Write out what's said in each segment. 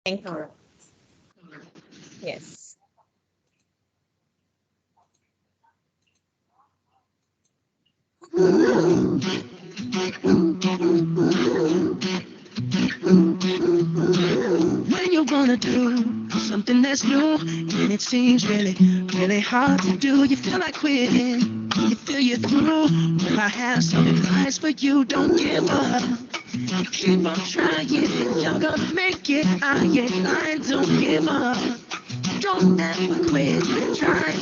Thank you. Yes. When you wanna do something that's new and it seems really, really hard to do, you feel like quitting, you feel you're through. Well, I have some advice for you, don't give up. Keep on trying, you're gonna make it. I ain't lying, don't give up. Don't ever quit. Try,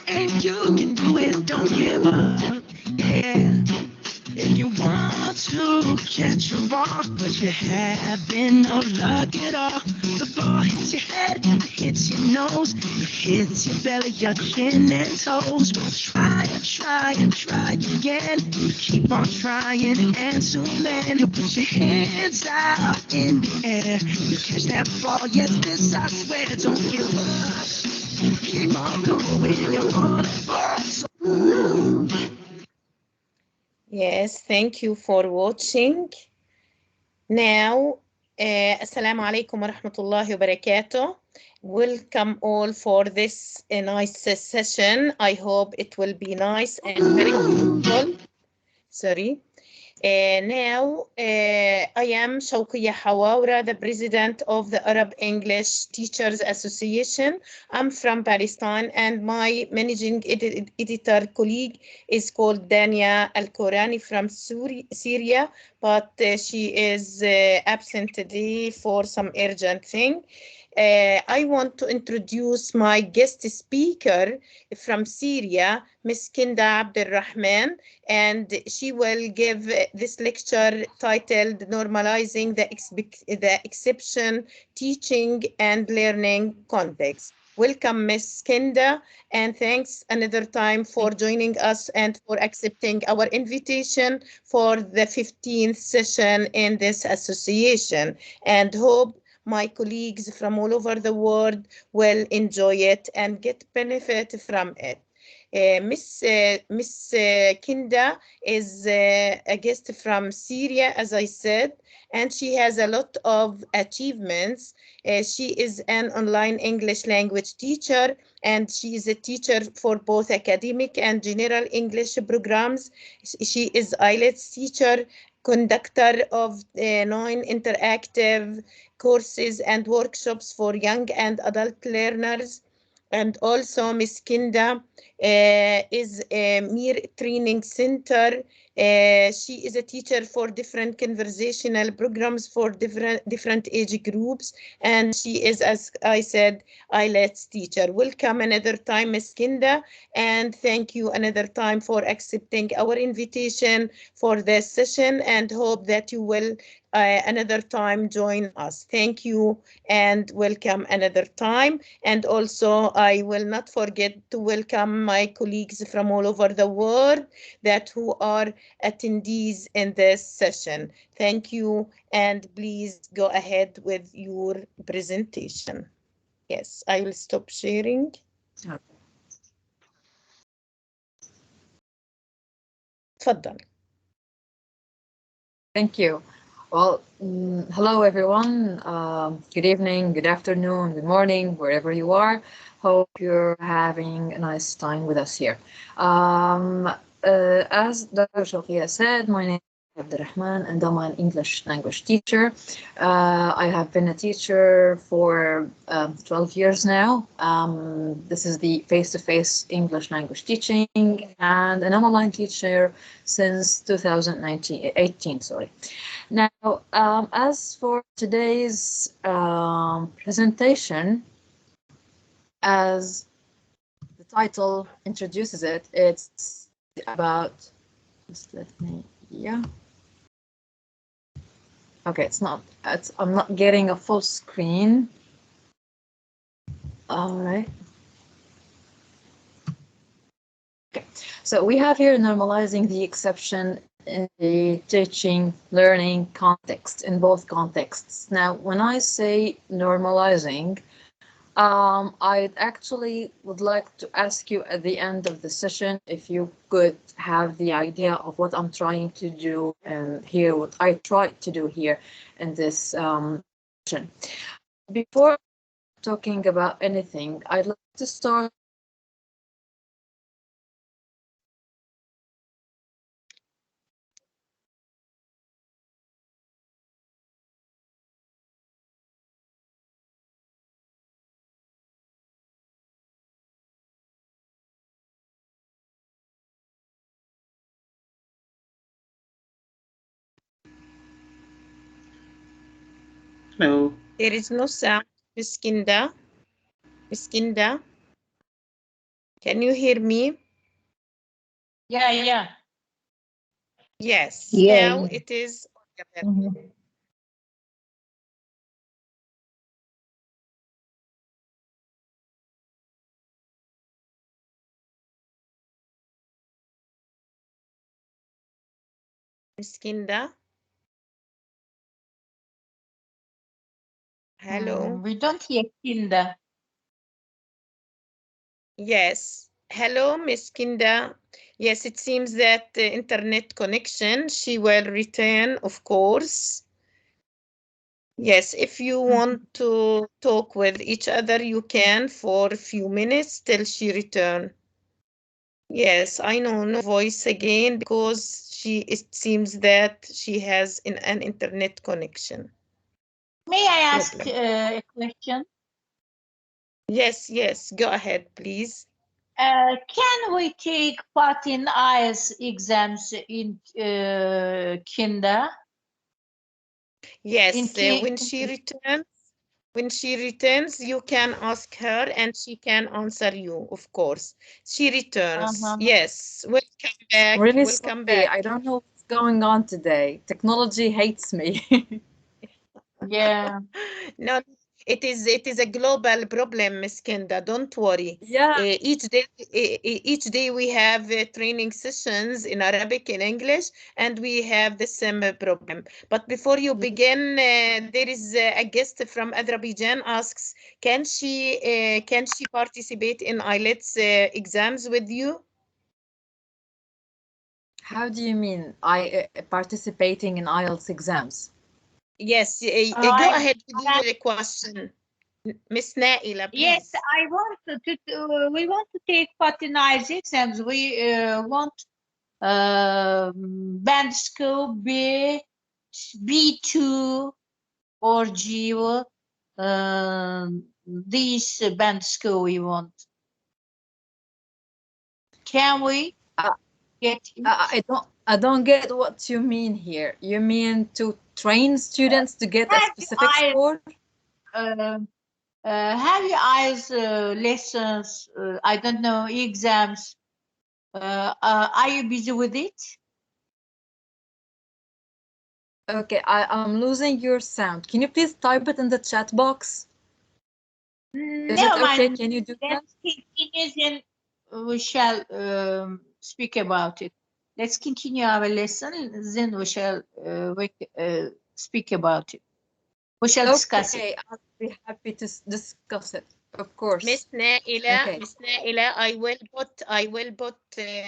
and you can do it. Don't give up. Yeah. If you want to catch a ball, but you're having no luck at all, the ball hits your head, it hits your nose, it hits your belly, your chin and toes. Well, try again. Keep on trying, and soon then you put your hands out in the air. You catch that ball, yes, this I swear, don't give up. Keep on going, you're on the Yes, thank you for watching. Now, Assalamu alaikum wa rahmatullahi wa barakatuh. Welcome all for this nice session. I hope it will be nice and very useful. Sorry. Now, I am Shawqia Hawawre, the president of the Arab English Teachers Association. I'm from Palestine, and my managing editor colleague is called Dania Al-Korani from Syria, but she is absent today for some urgent thing. I want to introduce my guest speaker from Syria, Ms. Kinda Abd Al-Rahman, and she will give this lecture titled Normalizing the Exception, Teaching and Learning Context. Welcome, Ms. Kinda, and thanks another time for joining us and for accepting our invitation for the 15th session in this association, and hope my colleagues from all over the world will enjoy it and get benefit from it. Miss Kinda is a guest from Syria, as I said, and she has a lot of achievements. She is an online English language teacher, and she is a teacher for both academic and general English programs. She is IELTS teacher, conductor of 9 interactive courses and workshops for young and adult learners. And also Ms. Kinda is a Mir Training Center. She is a teacher for different conversational programs for different age groups. And she is, as I said, IELTS teacher. Welcome another time, Ms. Kinda. And thank you another time for accepting our invitation for this session, and hope that you will another time join us. Thank you and welcome another time. And also I will not forget to welcome my colleagues from all over the world that who are attendees in this session. Thank you, and please go ahead with your presentation. Yes, I will stop sharing. تفضل. Thank you. Well, hello everyone. Good evening, good afternoon, good morning, wherever you are. Hope you're having a nice time with us here. As Dr. Shawqia said, my name is Abd Al-Rahman and I'm an English language teacher. I have been a teacher for 12 years now. This is the face-to-face English language teaching, and I'm an online teacher since 2018. Now, as for today's presentation, as the title introduces it, it's about, just let me, yeah. Okay, I'm not getting a full screen. All right. Okay, so we have here normalizing the exception in the teaching, learning context, in both contexts. Now, when I say normalizing, I actually would like to ask you at the end of the session if you could have the idea of what I'm trying to do and here, what I tried to do here in this session. Before talking about anything, I'd like to start. Hello. There is no sound, Miss Kinda. Miss Kinda, can you hear me? Yeah. Yes, Yeah, now yeah. it is audible. Miss Kinda, hello. We don't hear Kinda. Yes, hello, Miss Kinda. Yes, it seems that the internet connection, she will return, of course. Yes, if you want to talk with each other, you can for a few minutes till she return. Yes, I know, no voice again because it seems that she has an internet connection. May I ask Problem. a question? Yes, go ahead, please. Can we take part in IELTS exams in Kinda? Yes, when she returns, you can ask her and she can answer you, of course. She returns. Yes, welcome back. Really Welcome sorry, back. I don't know what's going on today. Technology hates me. Yeah. No, it is a global problem, Miss Kenda. Don't worry. Yeah. Each day we have training sessions in Arabic and English, and we have the same problem. But before you begin, there is a guest from Azerbaijan asks, can she participate in IELTS exams with you? How do you mean I participating in IELTS exams? Yes, go ahead with your question, Miss Naila, Yes, please. I want we want to take part in IELTS exams. We want band score B2 or G. These band score we want. Can we get it? I don't get what you mean here. You mean to train students to get a specific score? Have you eyes lessons? I don't know, exams. Are you busy with it? Okay, I'm losing your sound. Can you please type it in the chat box? Is it Never okay? mind. Can you do that? Let's continue, then we shall speak about it. Let's continue our lesson, then we shall speak about it. We shall discuss it. Okay, I'll be happy to discuss it, of course. Miss Naila, Okay. Miss Naila, I will put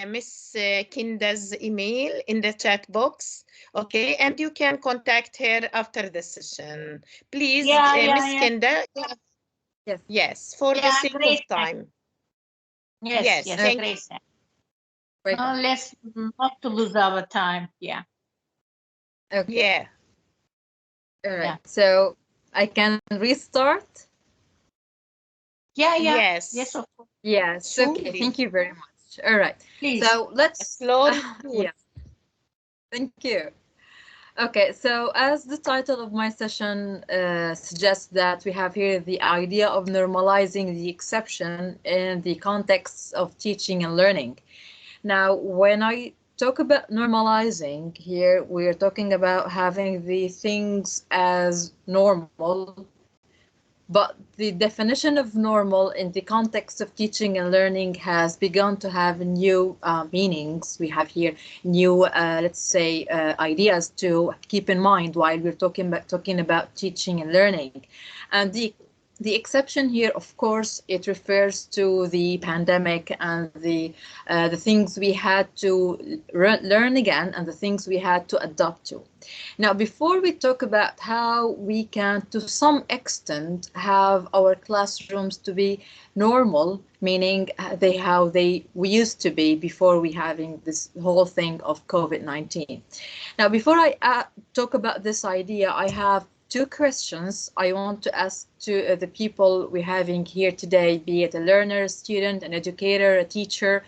Miss Kinda's email in the chat box, okay? And you can contact her after the session. Please, Miss Kinda, yes, for the sake of time. Yes, Thank great. Right. No, let's not to lose our time. Yeah. Okay. Yeah. All right. Yeah. So I can restart? Yeah. Yes. Yes, of course. Yes. Okay. Surely. Thank you very much. All right. Please. So let's. Slowly. Yeah. Thank you. Okay, so as the title of my session suggests, that we have here the idea of normalizing the exception in the context of teaching and learning. Now, when I talk about normalizing here, we're talking about having the things as normal, but the definition of normal in the context of teaching and learning has begun to have new meanings. We have here new, let's say, ideas to keep in mind while we're talking about teaching and learning. And the The exception here, of course, it refers to the pandemic and the things we had to learn again and the things we had to adapt to. Now, before we talk about how we can, to some extent, have our classrooms to be normal, meaning we used to be before we having this whole thing of COVID-19. Now, before I talk about this idea, I have two questions I want to ask to the people we're having here today, be it a learner, a student, an educator, a teacher.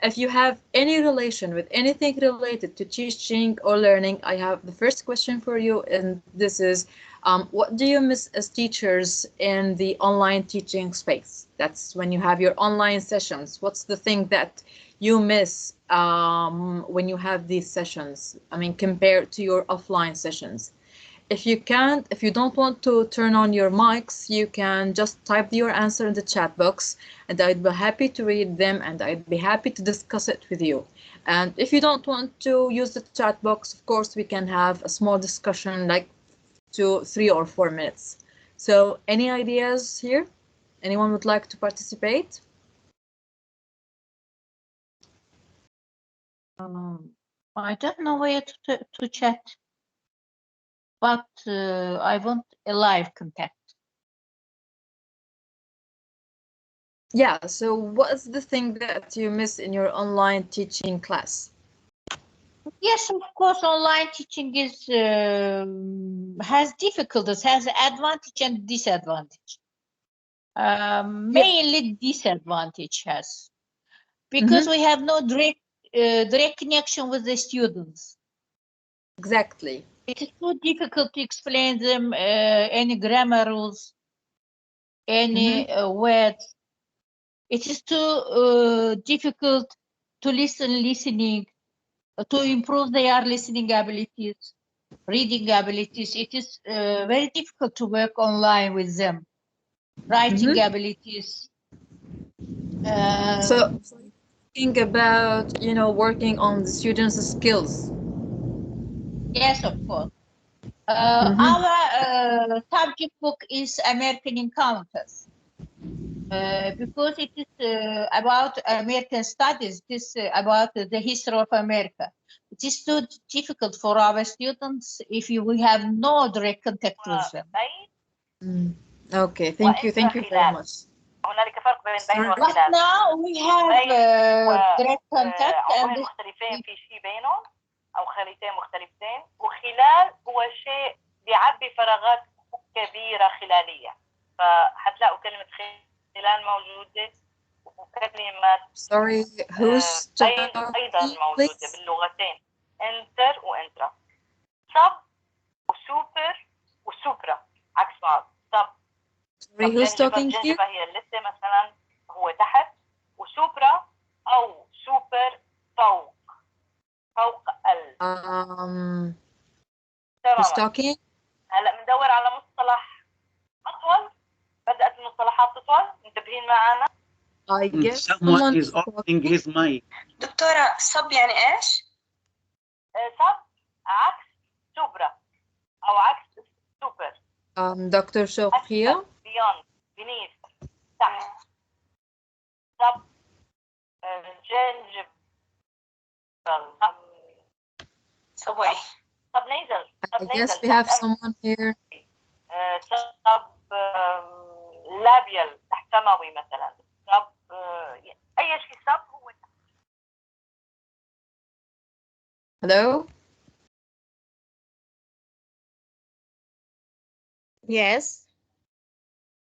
If you have any relation with anything related to teaching or learning, I have the first question for you, and this is, what do you miss as teachers in the online teaching space? That's when you have your online sessions. What's the thing that you miss when you have these sessions? I mean, compared to your offline sessions. If you don't want to turn on your mics, you can just type your answer in the chat box, and I'd be happy to read them, and I'd be happy to discuss it with you. And if you don't want to use the chat box, of course, we can have a small discussion, like 2, 3, or 4 minutes. So any ideas here? Anyone would like to participate? I don't know where to chat, but I want a live contact. Yeah, so what is the thing that you miss in your online teaching class? Yes, of course, online teaching is has difficulties, has advantage and disadvantage. Mainly disadvantage has, because we have no direct connection with the students. Exactly. It is so difficult to explain them any grammar rules, any words. It is too difficult to listening, to improve their listening abilities, reading abilities. It is very difficult to work online with them. Writing abilities. So thinking about, working on the students' skills. Yes, of course. Our subject book is American Encounters. Because it is about American studies, it is about the history of America. It is too difficult for our students if we have no direct contact with them. Okay, thank you very much. But now we have direct contact and أو خريطين مختلفتين، وخلال هو شيء بيعبي فراغات كبيرة خلالية، فحتلاقوا كلمة خلال موجودة وكلمة أيضا موجودة باللغتين، انتر وانترا، سب وسوبر وسوبرا عكس بعض. سب جنجبة هي اللثة مثلا، هو تحت، وسوبرا أو سوبر فوق who's talking? هلا بندور على مصطلح أطول. بدأت المصطلحات تطول، منتبهين معنا؟ I guess someone is opening his mic. دكتورة، صب يعني إيش؟ صب عكس سوبرا أو عكس سوبر. Dr. Shawqia. beyond, beneath, تحت. صب جنجب. Subway. Subnasal. I guess we have someone here. Sub labial تحت سموي مثلا. Sub أي شيء sub هو. Hello? Yes.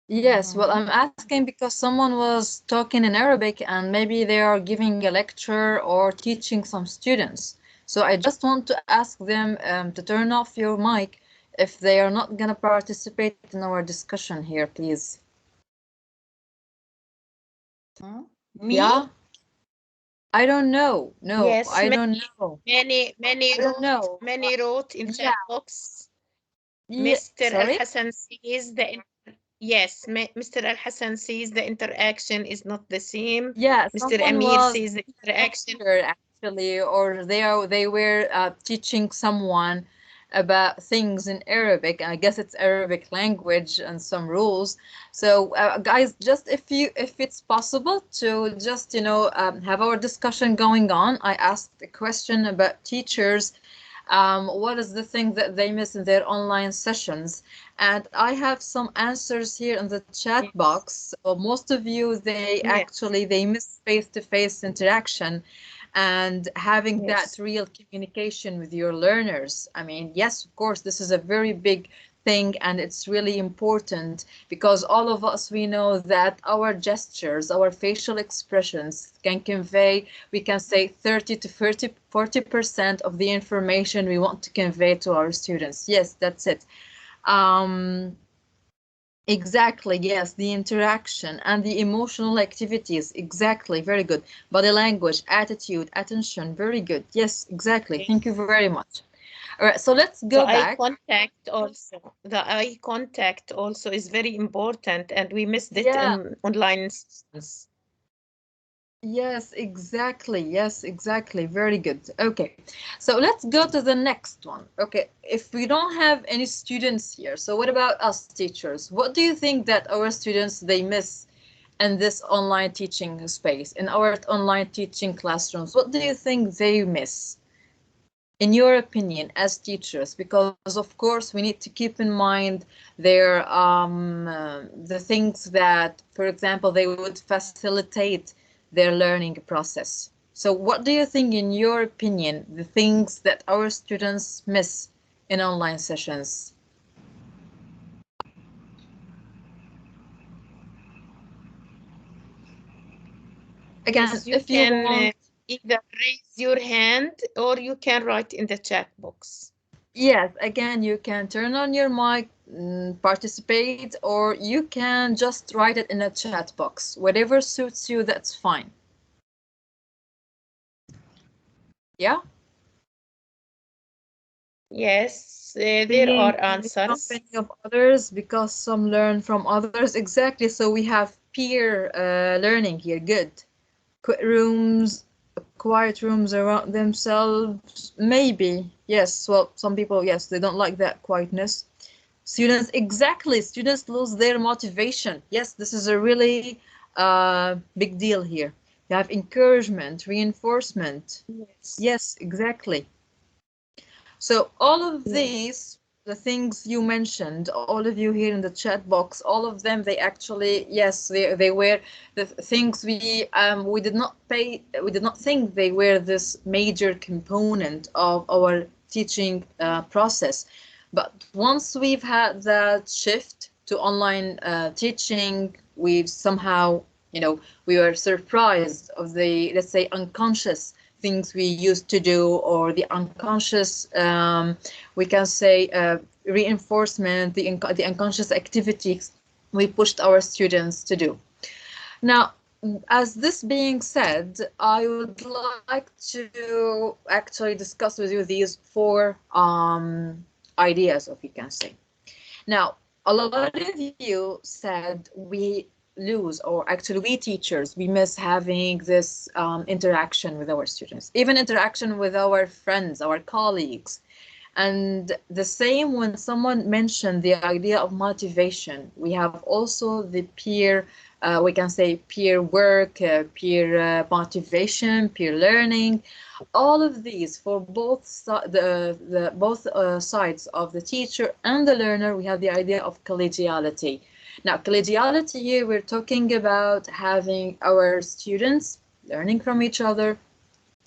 Yes, well, I'm asking because someone was talking in Arabic and maybe they are giving a lecture or teaching some students. So I just want to ask them to turn off your mic if they are not going to participate in our discussion here, please. Me? Yeah? I don't know. No, yes, I don't know. Many wrote in chat box. Mr. Al-Hassan says Mr. Al-Hassan says the interaction is not the same. Yeah, Mr. Amir says the interaction actually, or they were teaching someone, about things in Arabic. I guess it's Arabic language and some rules. So guys, just if it's possible to just have our discussion going on. I asked a question about teachers. What is the thing that they miss in their online sessions? And I have some answers here in the chat box. So most of you, they miss face-to-face interaction and having that real communication with your learners. I mean, yes, of course, this is a very big thing, and it's really important because all of us, we know that our gestures, our facial expressions can convey, we can say 30 to 40% of the information we want to convey to our students. Yes, that's it. Exactly, yes, the interaction and the emotional activities. Exactly, very good. Body language, attitude, attention, very good. Yes, exactly. Thank you very much. All right, so let's go back. The eye contact also is very important, and we missed it in online sessions. Yes, exactly. Yes, exactly. Very good. Okay, so let's go to the next one. Okay, if we don't have any students here, so what about us teachers? What do you think that our students, they miss in this online teaching space, in our online teaching classrooms? What do you think they miss, in your opinion, as teachers? Because of course we need to keep in mind their the things that, for example, they would facilitate their learning process. So what do you think, in your opinion, the things that our students miss in online sessions? Again, Yes, you if you can want, either raise your hand or you can write in the chat box. yes, again, you can turn on your mic, participate, or you can just write it in a chat box. Whatever suits you, that's fine. Yeah? Yes, there Being are in the answers. company of others, because some learn from others. Exactly. So we have peer learning here. Good. Quiet rooms around themselves. Maybe. Yes. Well, some people, yes, they don't like that quietness. Students, exactly. Students lose their motivation. Yes, this is a really big deal here. You have encouragement, reinforcement. Yes, exactly. So all of these, the things you mentioned, all of you here in the chat box, all of them, they actually, yes, they were the things we did not think they were this major component of our teaching process. But once we've had that shift to online teaching, we've somehow, we were surprised of the, let's say, unconscious things we used to do, or the unconscious, we can say, reinforcement, the unconscious activities we pushed our students to do. Now, as this being said, I would like to actually discuss with you these four ideas, if you can say. Now, a lot of you said we lose, or actually we teachers, we miss having this interaction with our students, even interaction with our friends, our colleagues. And the same when someone mentioned the idea of motivation, we have also the peer, we can say peer work, peer motivation, peer learning. All of these, for both sides of the teacher and the learner, we have the idea of collegiality. Now, collegiality here, we're talking about having our students learning from each other,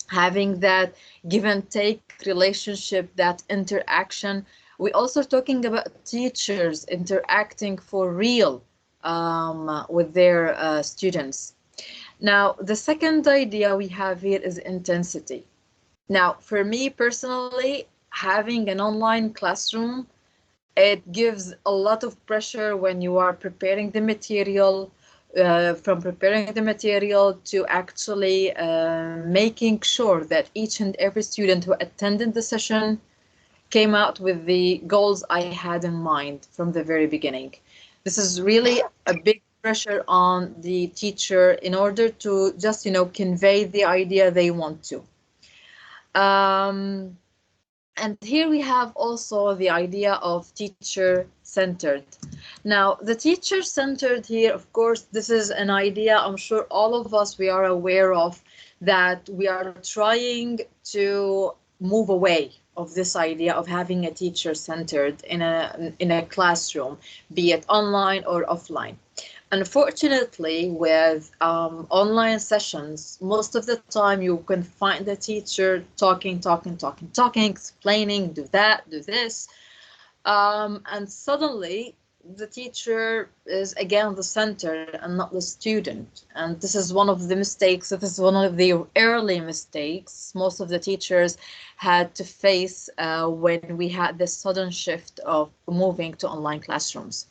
having that give and take relationship, that interaction. We're also talking about teachers interacting for real with their students. Now, the second idea we have here is intensity. Now, for me personally, having an online classroom, it gives a lot of pressure when you are preparing the material, from preparing the material to actually making sure that each and every student who attended the session came out with the goals I had in mind from the very beginning. This is really a big pressure on the teacher in order to just, convey the idea they want to. And here we have also the idea of teacher-centered. Now, the teacher-centered here, of course, this is an idea I'm sure all of us, we are aware of, that we are trying to move away of this idea of having a teacher-centered in a classroom, be it online or offline. Unfortunately, with online sessions, most of the time you can find the teacher talking, explaining, do that, do this. And suddenly the teacher is again the center and not the student. And this is one of the mistakes. This is one of the early mistakes most of the teachers had to face when we had this sudden shift of moving to online classrooms.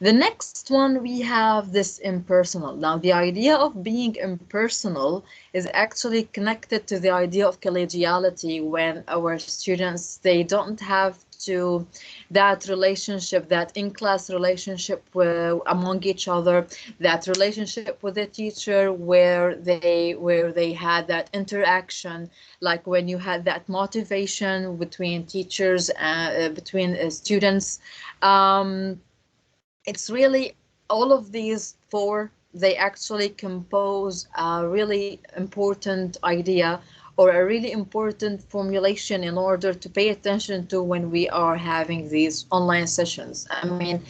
The next one, we have this impersonal. Now, the idea of being impersonal is actually connected to the idea of collegiality, when our students, they don't have to that relationship, that in-class relationship among each other, that relationship with the teacher where they had that interaction, like when you had that motivation between teachers, between students. It's really all of these four, they actually compose a really important idea or a really important formulation in order to pay attention to when we are having these online sessions. I mean,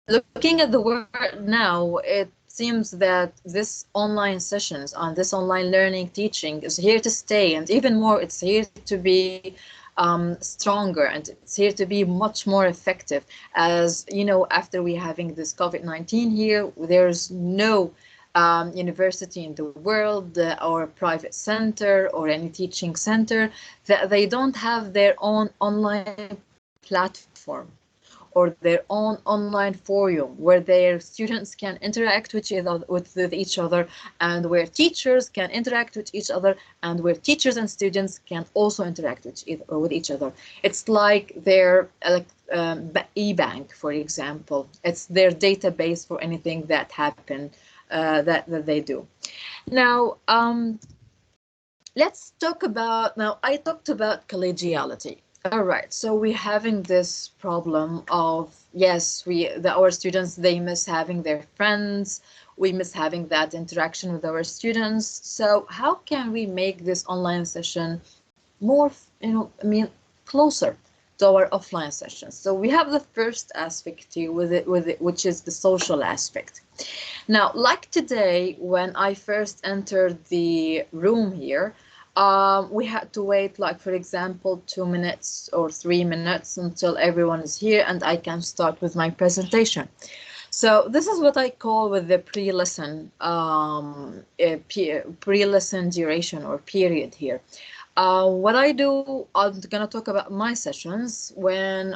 looking at the world now, it seems that this online sessions on this online learning teaching is here to stay, and even more, it's here to be stronger, and it's here to be much more effective. As you know, after we having this COVID-19 here, there's no university in the world or private center or any teaching center that they don't have their own online platform or their own online forum where their students can interact with each other, and where teachers can interact with each other, and where teachers and students can also interact with each other. It's like their e-bank, for example. It's their database for anything that happened that they do. Now, let's talk about, now I talked about collegiality. All right, so we're having this problem of, yes, our students, they miss having their friends, we miss having that interaction with our students. So how can we make this online session more, closer to our offline sessions? So we have the first aspect here with it, which is the social aspect. Now, like today, when I first entered the room here, we had to wait, like, for example, 2 minutes or 3 minutes until everyone is here and I can start with my presentation. So this is what I call with the pre-lesson, pre-lesson duration or period here. What I do, I'm gonna talk about my sessions. When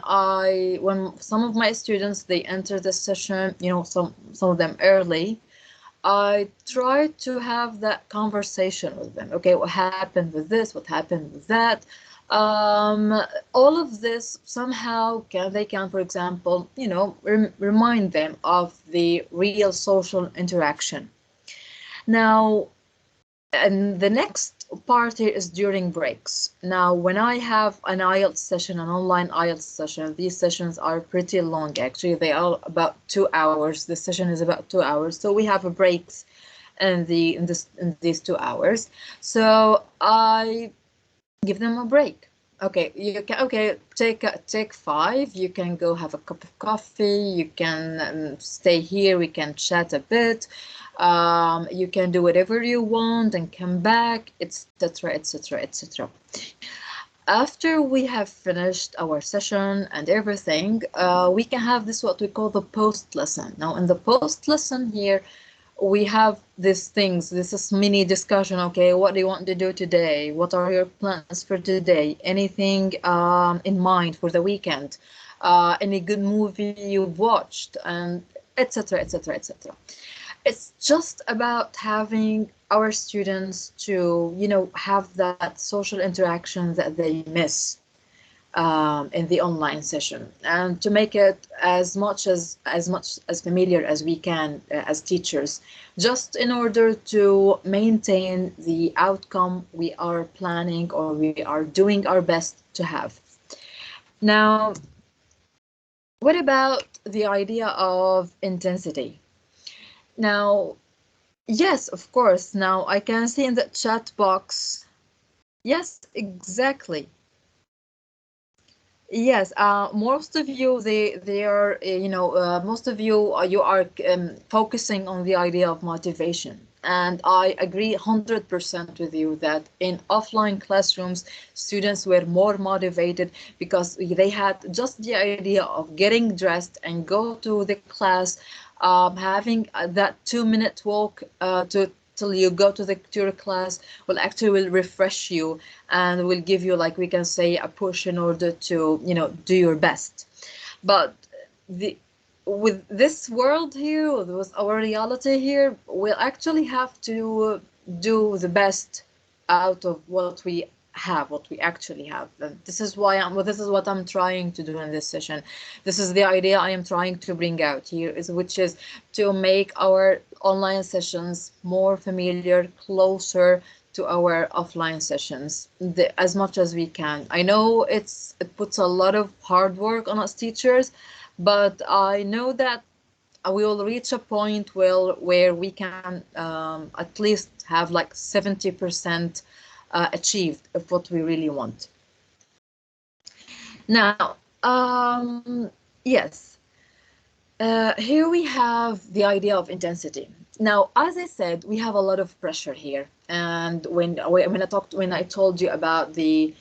some of my students, they enter the session, some of them early, I try to have that conversation with them. Okay, what happened with this? What happened with that? All of this somehow they can, for example, remind them of the real social interaction. Now, and the next part here is during breaks. Now, when I have an IELTS session, an online IELTS session, these sessions are pretty long. Actually, they are about 2 hours. The session is about 2 hours. So we have a breaks in these 2 hours. So I give them a break. Okay, you can take 5. You can go have a cup of coffee. You can stay here. We can chat a bit. You can do whatever you want and come back, etc., etc., etc. After we have finished our session and everything, we can have this, what we call the post lesson. Now, in the post lesson here, we have these things. This is mini discussion. Okay, what do you want to do today? What are your plans for today? Anything in mind for the weekend? Any good movie you've watched? And etc., etc., etc. It's just about having our students to, have that social interaction that they miss. in the online session, and to make it as much as familiar as we can as teachers, just in order to maintain the outcome we are planning or we are doing our best to have. Now, what about the idea of intensity? Now, yes, of course. Now I can see in the chat box. Yes, exactly. Yes, most of you, they are, most of you, you are focusing on the idea of motivation. And I agree 100% with you that in offline classrooms, students were more motivated because they had just the idea of getting dressed and go to the class, having that 2-minute walk till you go to your class will refresh you and will give you, like we can say, a push in order to do your best. But with this world here, with our reality here, we'll actually have to do the best out of what we have, what we actually have. And this is what I'm trying to do in this session. This is the idea I am trying to bring out here, which is to make our online sessions more familiar, closer to our offline sessions, as much as we can. I know it puts a lot of hard work on us teachers, but I know that we will reach a point where we can at least have like 70% achieved of what we really want. Now, yes, here we have the idea of intensity. Now, as I said, we have a lot of pressure here, and when I told you about the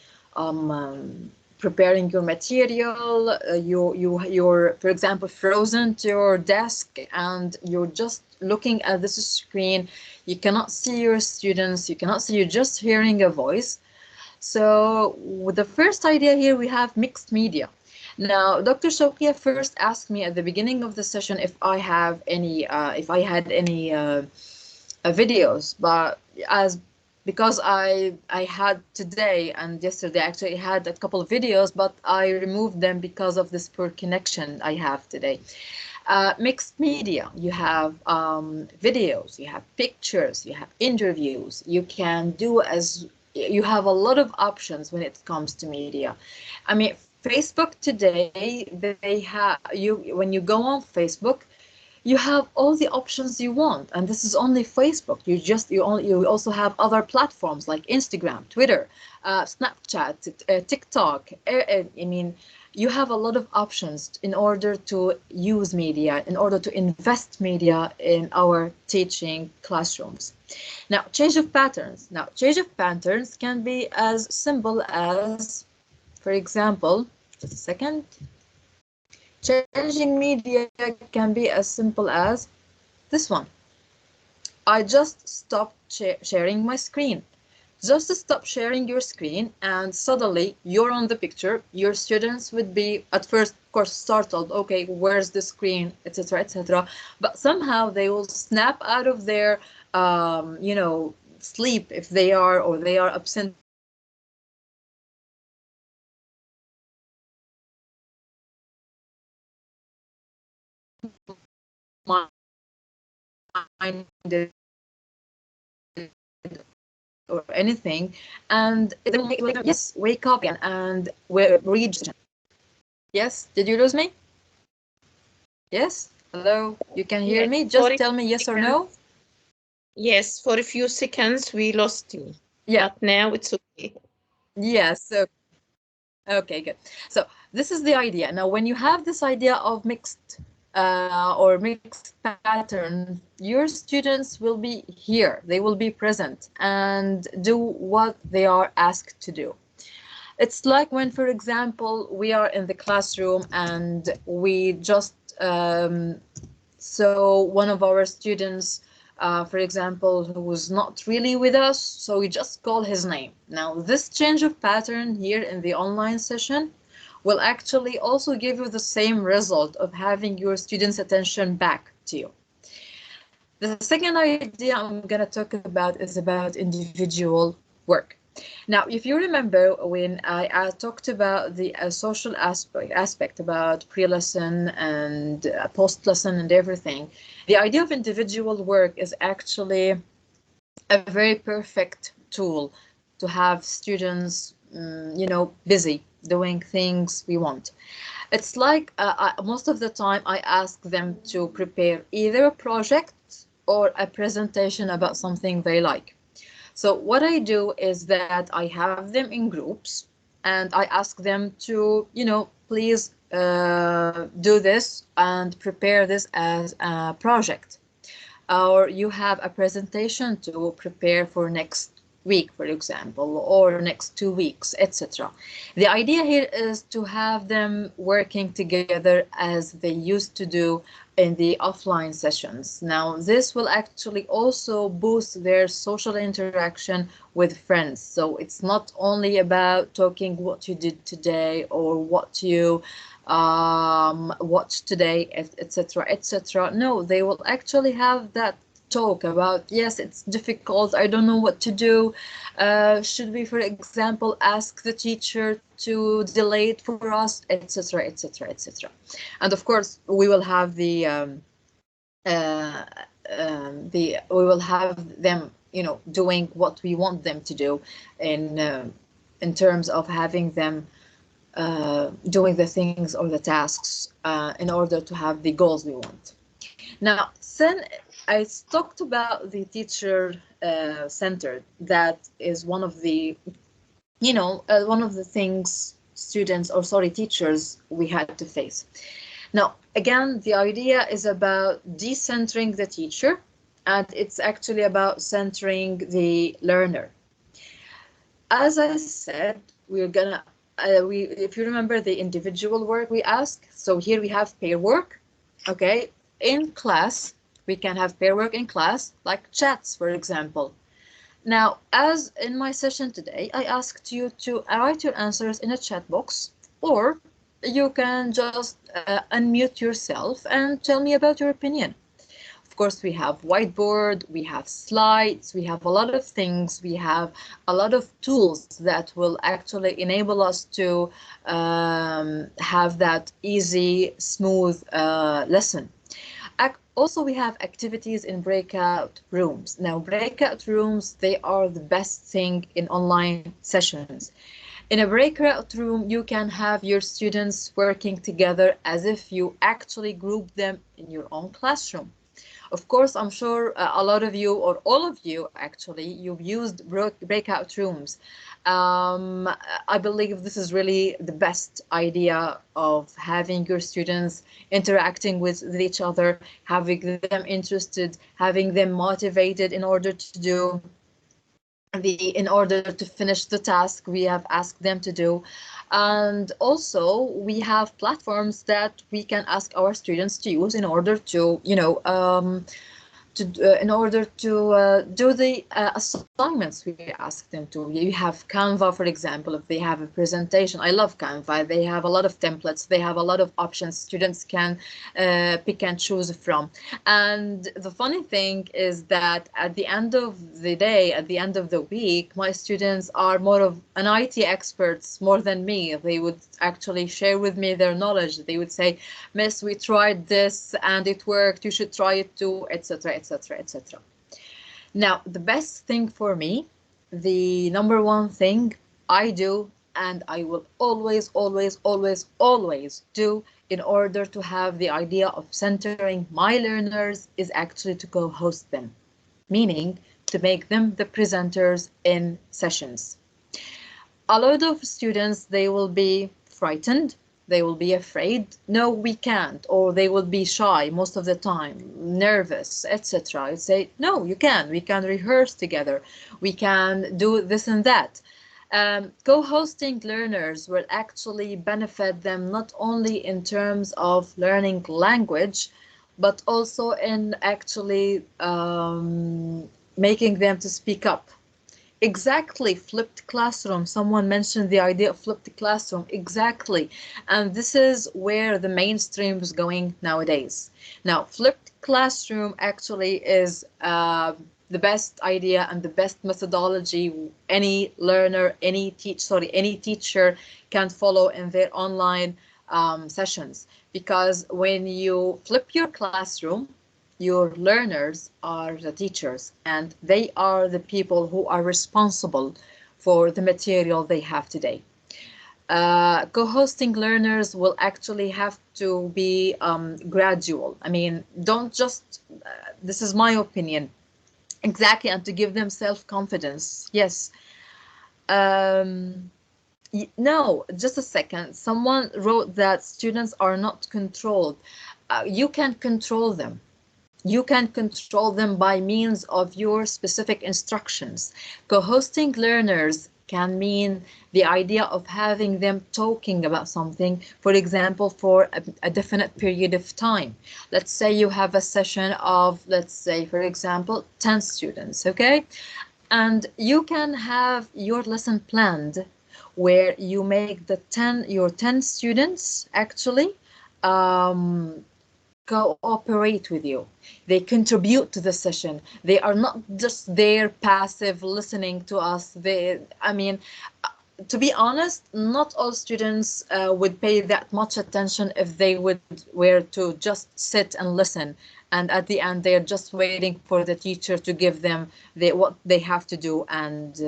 preparing your material, you're, for example, frozen to your desk and you're just looking at this screen. You cannot see your students, you cannot see, you're just hearing a voice. So with the first idea here, we have mixed media. Now, Dr. Shawqia first asked me at the beginning of the session if I had any videos, but because I had today and yesterday actually had a couple of videos, but I removed them because of this poor connection I have today. Mixed media, you have videos, you have pictures, you have interviews. You have a lot of options when it comes to media. I mean, Facebook today, when you go on Facebook, you have all the options you want, and this is only Facebook. You also have other platforms like Instagram, Twitter, Snapchat, TikTok. I mean, you have a lot of options in order to use media, in order to invest media in our teaching classrooms. Now, change of patterns. Now, change of patterns can be as simple as, for example, just a second. Changing media can be as simple as this one. I just stopped sharing my screen. Just stop sharing your screen and suddenly you're on the picture. Your students would be at first, of course, startled. Okay, where's the screen, etc., etc. But somehow they will snap out of their, sleep if they are absent. Or anything, and they will make like, yes, wake up again and read. Yes, did you lose me? Yes, hello, you can hear me? Just tell me yes or no. Yes, for a few seconds we lost you. Yeah, but now it's okay. Yes, so okay, good. So this is the idea. Now, when you have this idea of mixed pattern, your students will be here. They will be present and do what they are asked to do. It's like when, for example, we are in the classroom and we just so one of our students, for example, who was not really with us, so we just call his name. Now, this change of pattern here in the online session will actually also give you the same result of having your students' attention back to you. The second idea I'm going to talk about is about individual work. Now, if you remember when I talked about the social aspect about pre-lesson and post-lesson and everything, the idea of individual work is actually a very perfect tool to have students, you know, busy doing things we want. It's like most of the time I ask them to prepare either a project or a presentation about something they like. So what I do is that I have them in groups and I ask them to, you know, please do this and prepare this as a project. Or you have a presentation to prepare for next week, for example, or next 2 weeks, etc. The idea here is to have them working together as they used to do in the offline sessions. Now, this will actually also boost their social interaction with friends. So it's not only about talking what you did today or what you watched today, etc., etc. No, they will actually have that talk about, yes, it's difficult, I don't know what to do. Should we, for example, ask the teacher to delay it for us, etc., etc., etc. And of course, we will have we will have them, you know, doing what we want them to do in terms of having them doing the things or the tasks in order to have the goals we want. Now, then I talked about the teacher centered. That is one of the, you know, one of the things teachers we had to face. Now, again, the idea is about decentering the teacher, and it's actually about centering the learner. As I said, we're gonna if you remember the individual work we ask, so here we have pair work. Okay, in class we can have pair work in class, like chats, for example. Now, as in my session today, I asked you to write your answers in a chat box, or you can just unmute yourself and tell me about your opinion. Of course, we have whiteboard, we have slides, we have a lot of things, we have a lot of tools that will actually enable us to have that easy, smooth lesson. Also, we have activities in breakout rooms. Now, breakout rooms, they are the best thing in online sessions. In a breakout room, you can have your students working together as if you actually group them in your own classroom. Of course, I'm sure a lot of you, or all of you actually, you've used breakout rooms. I believe this is really the best idea of having your students interacting with each other, having them interested, having them motivated in order to finish the task we have asked them to do. And also we have platforms that we can ask our students to use in order to, you know, do the assignments we ask them to. You have Canva, for example, if they have a presentation. I love Canva. They have a lot of templates. They have a lot of options students can pick and choose from. And the funny thing is that at the end of the day, at the end of the week, my students are more of an IT experts more than me. They would actually share with me their knowledge. They would say, Miss, we tried this and it worked. You should try it too, etc., etc., etc. Now, the best thing for me, the number one thing I do, and I will always, always, always, always do in order to have the idea of centering my learners, is actually to co-host them, meaning to make them the presenters in sessions. A lot of students, they will be frightened, they will be afraid, no, we can't, or they will be shy most of the time, nervous, etc. I say, no, you can, we can rehearse together, we can do this and that. Co-hosting learners will actually benefit them not only in terms of learning language, but also in actually making them to speak up. Exactly, flipped classroom. Someone mentioned the idea of flipped classroom. Exactly. And this is where the mainstream is going nowadays. Now, flipped classroom actually is the best idea and the best methodology any learner, any teacher can follow in their online sessions. Because when you flip your classroom, your learners are the teachers, and they are the people who are responsible for the material they have today. Co-hosting learners will actually have to be gradual. I mean, don't just, this is my opinion, exactly, and to give them self-confidence. Yes. No, just a second. Someone wrote that students are not controlled. You can control them. You can control them by means of your specific instructions. Co-hosting learners can mean the idea of having them talking about something, for example, for a definite period of time. Let's say you have a session of, let's say, for example, 10 students, okay? And you can have your lesson planned where you make your 10 students actually cooperate with you. They contribute to the session. They are not just there passive listening to us. I mean, to be honest, not all students would pay that much attention if they were to just sit and listen, and at the end they're just waiting for the teacher to give them what they have to do, and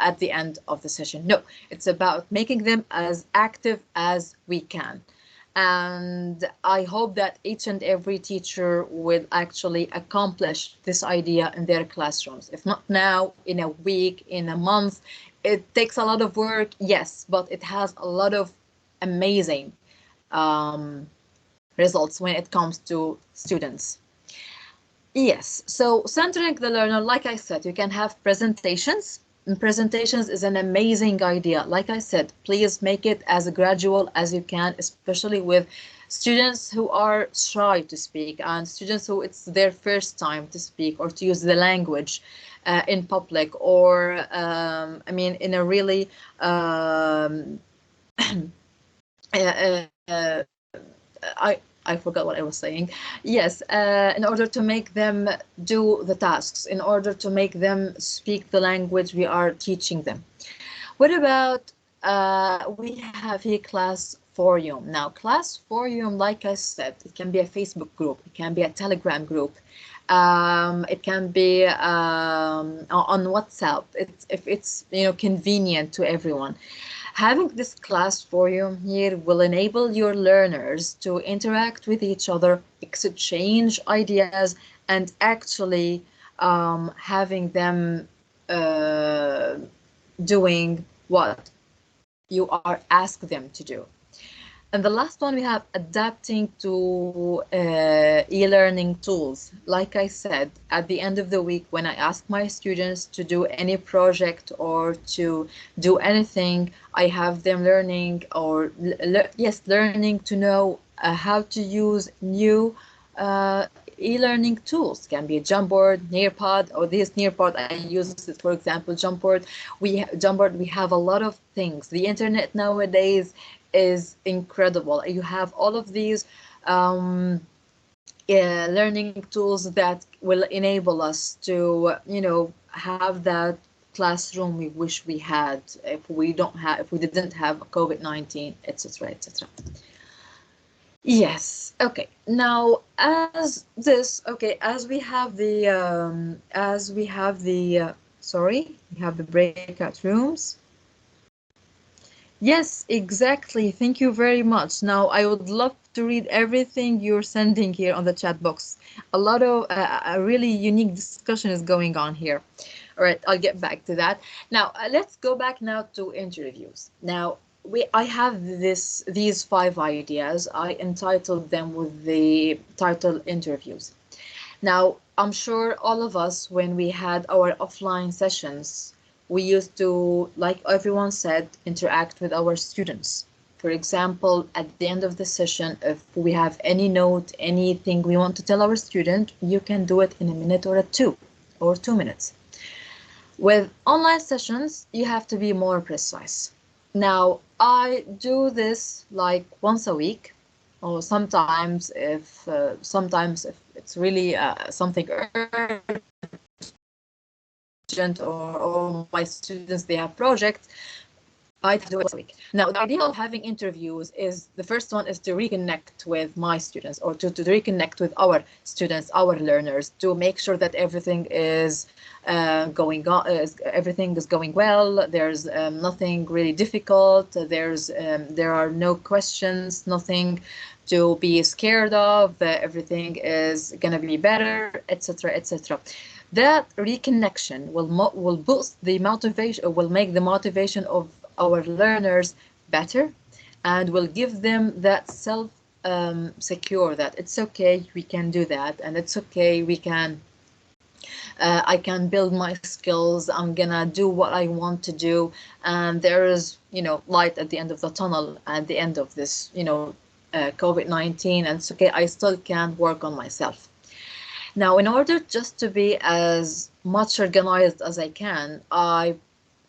at the end of the session. No, it's about making them as active as we can. And I hope that each and every teacher will actually accomplish this idea in their classrooms. If not now, in a week, in a month. It takes a lot of work, yes, but it has a lot of amazing results when it comes to students. Yes, so centering the learner, like I said, you can have presentations. And presentations is an amazing idea. Like I said, please make it as gradual as you can, especially with students who are shy to speak and students who it's their first time to speak or to use the language in public, or I mean, in a really I forgot what I was saying. Yes, in order to make them do the tasks, in order to make them speak the language we are teaching them. What about, we have here class forum. Now, class forum, like I said, it can be a Facebook group, it can be a Telegram group, it can be on WhatsApp, if it's convenient to everyone. Having this class forum here will enable your learners to interact with each other, exchange ideas, and actually having them doing what you are asked them to do. And the last one, we have adapting to e-learning tools. Like I said, at the end of the week, when I ask my students to do any project or to do anything, I have them learning, or learning to know how to use new e-learning tools. Can be a Jamboard, Nearpod, or this Nearpod I use it, for example, Jamboard. We have a lot of things. The internet nowadays is incredible. You have all of these learning tools that will enable us to have that classroom we wish we had if we didn't have COVID-19, etc., etc. Yes. Okay. Now, as we have the we have the breakout rooms. Yes, exactly. Thank you very much. Now, I would love to read everything you're sending here on the chat box. A lot of a really unique discussion is going on here. All right, I'll get back to that. Now, let's go back now to interviews. Now, I have these 5 ideas. I entitled them with the title interviews. Now, I'm sure all of us, when we had our offline sessions, we used to, like everyone said, interact with our students. For example, at the end of the session, if we have any note, anything we want to tell our student, you can do it in a minute or 2 minutes. With online sessions, you have to be more precise. Now, I do this like once a week, or sometimes if it's really something urgent, student or all my students, they have projects, I do it once a week. Now, the idea of having interviews is, the first one is to reconnect with my students, or to reconnect with our students, our learners, to make sure that everything is everything is going well. There's nothing really difficult. There are no questions, nothing to be scared of. Everything is gonna be better, etc., etc. That reconnection will boost the motivation, will make the motivation of our learners better, and will give them that self secure, that it's okay, we can do that, and it's okay, we can I can build my skills, I'm gonna do what I want to do, and there is, you know, light at the end of the tunnel at the end of this, you know, COVID-19, and it's okay, I still can work on myself. Now, in order just to be as much organized as I can,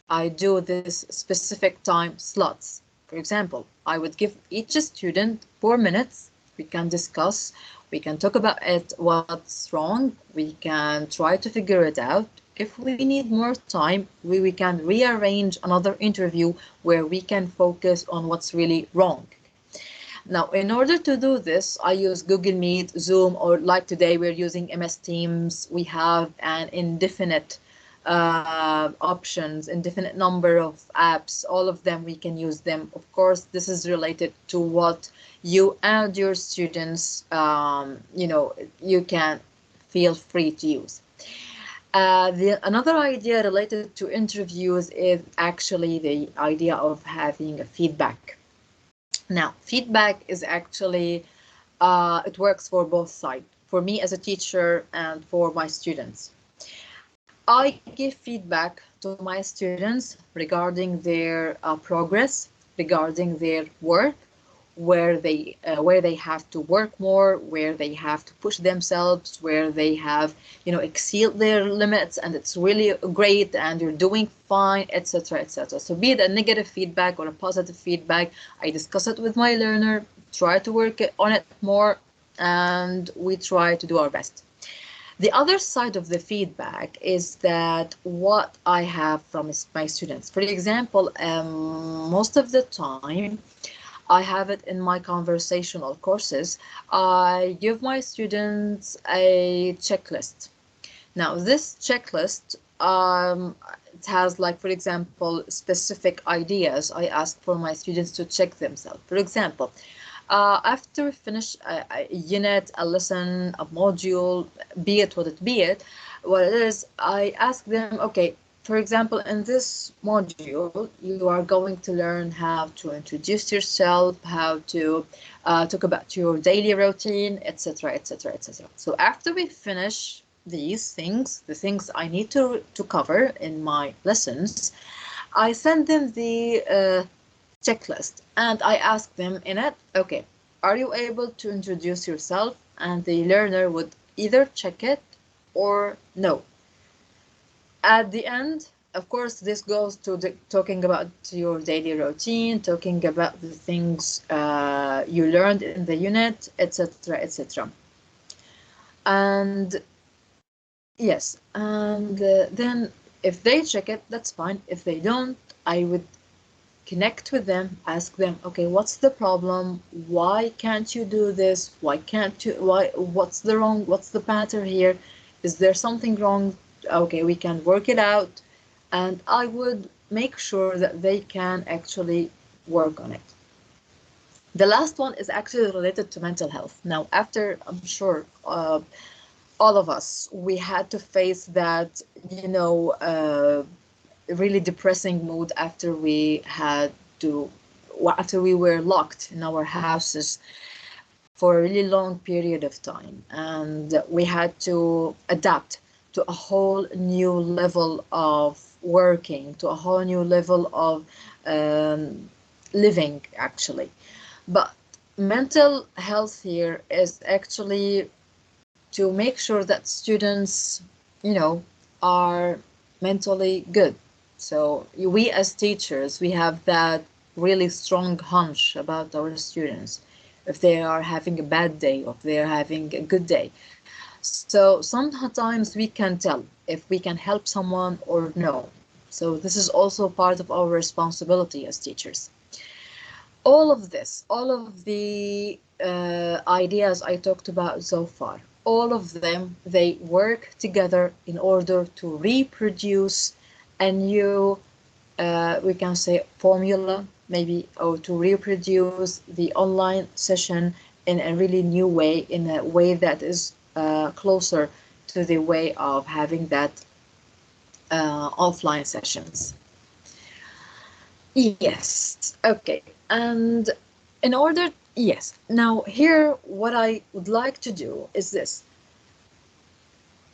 I do this specific time slots. For example, I would give each student 4 minutes. We can discuss, we can talk about it, what's wrong, we can try to figure it out. If we need more time, we can rearrange another interview where we can focus on what's really wrong. Now, in order to do this, I use Google Meet, Zoom, or like today, we're using MS Teams. We have an indefinite options, indefinite number of apps, all of them, we can use them. Of course, this is related to what you and your students, you know, you can feel free to use. Another idea related to interviews is actually the idea of having a feedback. Now, feedback is actually, it works for both sides, for me as a teacher and for my students. I give feedback to my students regarding their progress, regarding their work, where they have to work more, where they have to push themselves, where they have, you know, exceed their limits, and it's really great, and you're doing fine, etc., etc. So be it a negative feedback or a positive feedback, I discuss it with my learner, try to work on it more, and we try to do our best. The other side of the feedback is that what I have from my students. For example, most of the time, I have it in my conversational courses. I give my students a checklist. Now, this checklist, it has, like, for example, specific ideas. I ask for my students to check themselves. For example, after we finish a unit, a lesson, a module, be it what it is, I ask them, okay, for example, in this module, you are going to learn how to introduce yourself, how to talk about your daily routine, etc., etc., etc. So after we finish these things, the things I need to cover in my lessons, I send them the checklist, and I ask them in it, okay, are you able to introduce yourself? And the learner would either check it or no. At the end, of course, this goes to talking about your daily routine, talking about the things you learned in the unit, etc., etc. And yes, and then if they check it, that's fine. If they don't, I would connect with them, ask them, okay, what's the problem? Why can't you do this? Why can't you, what's the wrong, what's the pattern here? Is there something wrong? Okay, we can work it out. And I would make sure that they can actually work on it. The last one is actually related to mental health. Now, after, I'm sure, all of us, we had to face that, you know, really depressing mood after we were locked in our houses for a really long period of time, and we had to adapt to a whole new level of working, to a whole new level of living, actually. But mental health here is actually to make sure that students, you know, are mentally good. So we as teachers, we have that really strong hunch about our students, if they are having a bad day or if they are having a good day. So sometimes we can tell if we can help someone or no. So this is also part of our responsibility as teachers. All of this, all of the ideas I talked about so far, all of them, they work together in order to reproduce a new, we can say, formula, maybe, or to reproduce the online session in a really new way, in a way that is closer to the way of having that offline sessions. Yes, okay. And in order, yes. Now here, what I would like to do is this.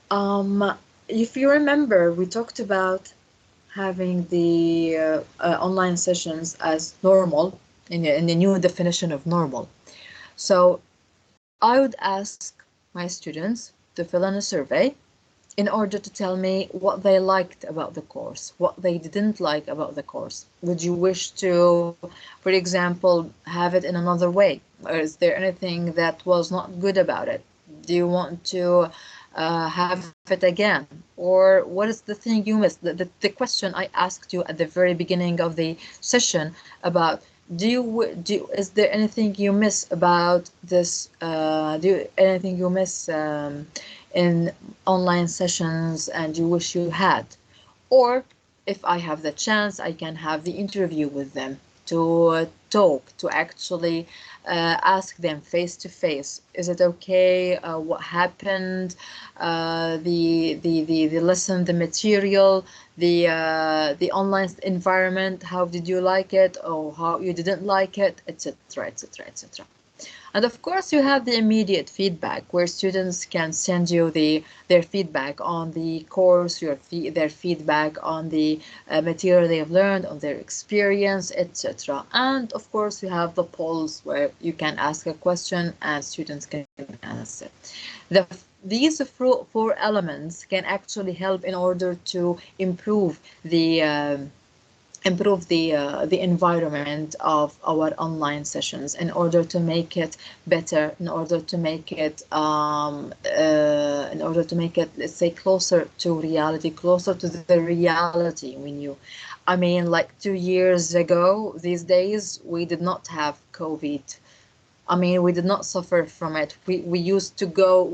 If you remember, we talked about having the online sessions as normal in the new definition of normal. So I would ask my students to fill in a survey in order to tell me what they liked about the course, what they didn't like about the course. Would you wish to, for example, have it in another way? Or is there anything that was not good about it? Do you want to have it again? Or what is the thing you missed? The question I asked you at the very beginning of the session about is there anything you miss about this? Anything you miss in online sessions and you wish you had? Or if I have the chance, I can have the interview with them to talk, to actually ask them face to face. Is it okay? What happened? The lesson, the material, the online environment. How did you like it, or how you didn't like it, etc., etc., etc. And of course, you have the immediate feedback where students can send you their feedback on the course, their feedback on the material they have learned, on their experience, etc. And of course, you have the polls where you can ask a question and students can answer. These four elements can actually help in order to improve the environment of our online sessions, in order to make it better, in order to make it let's say closer to reality, closer to the reality we knew. I mean, like 2 years ago, these days, we did not have COVID. I mean, we did not suffer from it. We used to go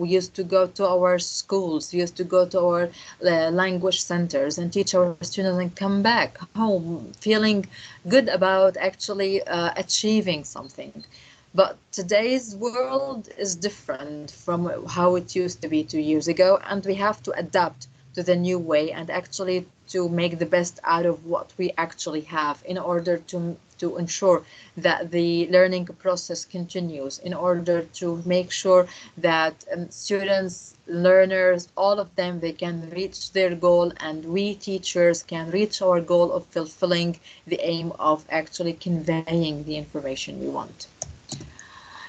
to our schools, we used to go to our language centers and teach our students and come back home feeling good about actually achieving something. But today's world is different from how it used to be 2 years ago, and we have to adapt to the new way and actually to make the best out of what we actually have in order to ensure that the learning process continues, in order to make sure that students, learners, all of them, they can reach their goal, and we teachers can reach our goal of fulfilling the aim of actually conveying the information we want.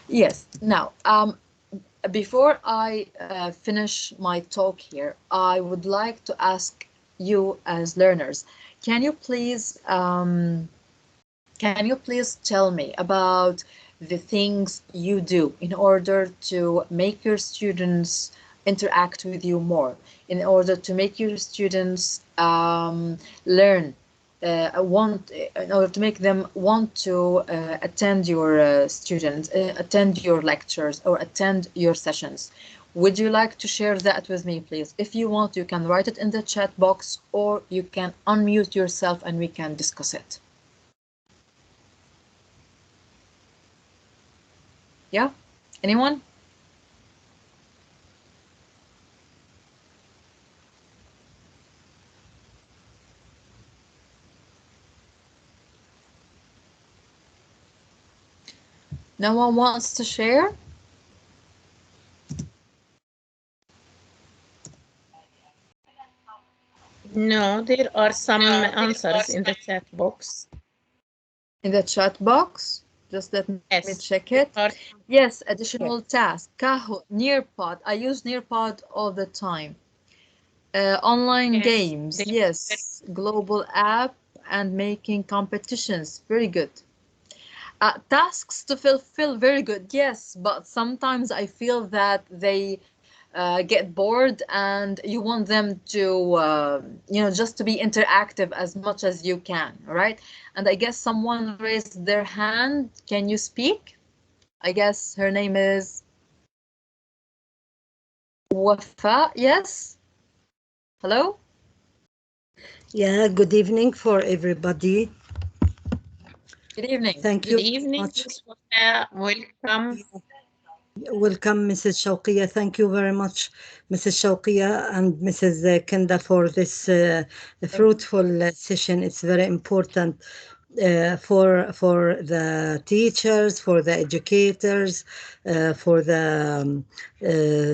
Yes, now, before I finish my talk here, I would like to ask you as learners, can you please tell me about the things you do in order to make your students interact with you more, in order to make your students learn, in order to make them want to attend your attend your lectures or attend your sessions? Would you like to share that with me, please? If you want, you can write it in the chat box, or you can unmute yourself and we can discuss it. Yeah? Anyone? No one wants to share? No, there are some answers in the chat box. In the chat box? Just let me check it. Yes, additional task. Kahoot, Nearpod. I use Nearpod all the time. Online games, yes. Global app and making competitions. Very good. Tasks to fulfill, very good. Yes, but sometimes I feel that they get bored, and you want them to, just to be interactive as much as you can, right? And I guess someone raised their hand. Can you speak? I guess her name is Wafa. Yes. Hello. Yeah, good evening for everybody. Good evening. Thank Good you very evening, much. Ms. Wafa. Welcome. Welcome, Mrs. Shawqia. Thank you very much, Mrs. Shawqia and Mrs. Kenda, for this fruitful session. It's very important for the teachers, for the educators, for the